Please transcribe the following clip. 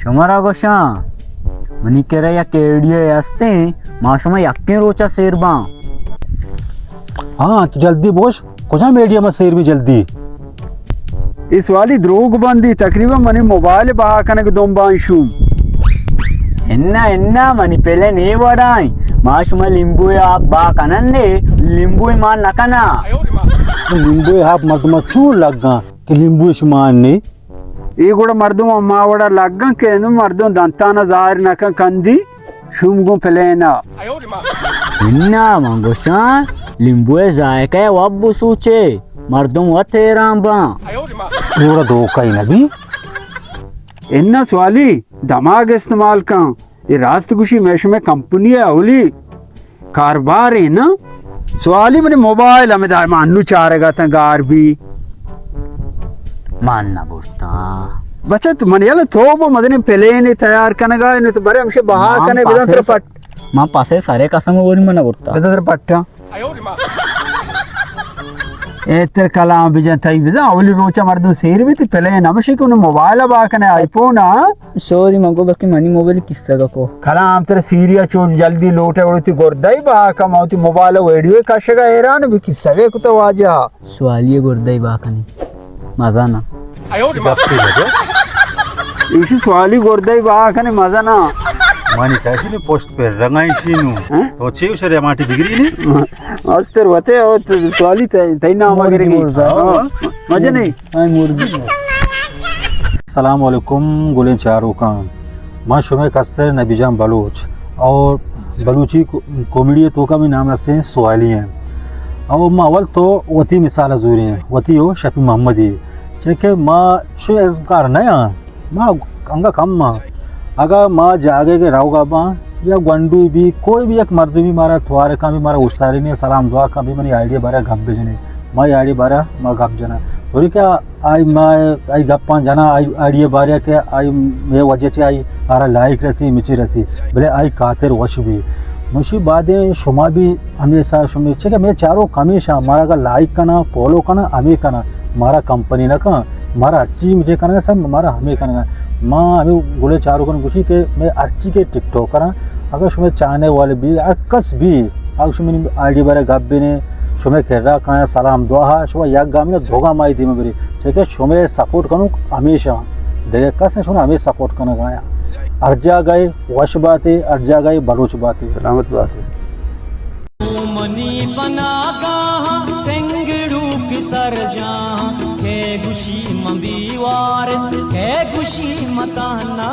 शमारा गोशा money केरा या केडिये असते माशमा यक्के रोचा शेरबा। हाँ तो जल्दी बोश कुछ मीडिया में शेर भी जल्दी इस वाली द्रोग बंदी तकरीबन मनी मोबाइल बहा कनक दोंबांशु ఎన్నా ఎన్నా మని పెళ్ళని వాడాయి మాషుమ లింబు బా కనండి లింబు మా నకనా नींबू हाफ मर्दमा क्यों लगा कि नींबू शुमान ने ये కూడా మర్దం మావడ లగ్గం కేను మర్దం దంతాన జారినక కంది షుమ్గు పెలేనా ఎన్నా మంగోషా లింబు జాయకే వబ్బు సూచే మర్దం వతేరాంబా थोड़ा धोखा ही नबी इन्ना सवाली दिमाग इस्तेमाल का ये रास्त खुशी मैश में कंपनी है अवली कारोबार है ना सवाली मैंने मोबाइल हमें दार मानू चारेगा था गार भी मानना बोलता बच्चा तू मन याला तो वो मदने पहले ने तैयार करने का इन्हें तो बड़े हमसे बहा करने बिना पट मां पासे सारे कसम वोरी मना बोलता बिना पट्टा एतर कलाम बिजन तई बिजा अवली रोचा मर्दों शेर भी तो पहले नमशे को मोबाइल बा करने आईफोन सॉरी मंगो बाकी मनी मोबाइल किस्सा का को कलाम तेरे सीरिया चोट जल्दी लोटे उड़ती गोरदाई बा कमाउती मोबाइल वीडियो काशेगा हैरान भी किस्सा वे कुछ वाजा स्वालिये गोरदाई बाकनी मजा ना इसी सवाली गोरदाई बा कने मजा ना मानी कैसी ने पोस्ट पे रंगाई शीनू तो छे उशरे माटी बिगड़ी ने अस्तर वते और सवाली तई ना मगरे मजा नहीं आई मुर्गी अस्सलाम वालेकुम गुले चारों का मां शुमे कस्तर नबीजान बलूच और बलूची कॉमेडी तो का भी नाम से सवाली हैं और मां अवल तो वती मिसाल जूरी हैं वती हो शफी मोहम्मदी चेके मां शो कार नया मां अंगा कम मां अगर माँ जागे के राहुगा बा या गंडू भी कोई भी एक मर्द भी मारा थुआरे का भी मारा उस्तारी ने सलाम दुआ का भी मनी आइडिया बारा गप भेजने माँ आइडिया बारा माँ गप जना और क्या आई माँ आई गप्पा जना आई आइडिया बारा के आई मैं वजह से आई आरा लाइक रसी मिची रसी बोले आई कातिर वश भी मुशी बातें शुमा भी हमेशा शुमे ठीक है मैं चारों हमेशा मारा का लाइक करना फॉलो करना हमें करना मारा कंपनी ना का मारा अच्छी मुझे करना सब मारा हमें करना माँ हमें बोले चारों को खुशी के मैं अर्ची के टिकटॉक करा अगर शुमे चाहने वाले भी अक्स भी अगर शुमे आईडी बारे गप भी ने शुमे खेरा कहाँ सलाम दुआ शुमे याक गामी धोखा माई थी मैं मेरी ठीक है शुमे सपोर्ट करूँ हमेशा देखे कस ने शुमे हमें सपोर्ट करना गाया अर्जा गए वश बात है अर्जा गए बलोच बात है सलामत बात है मनी बना गा सेंगड़ू की सरजा के गुशी मंबी वारिस के गुशी मताना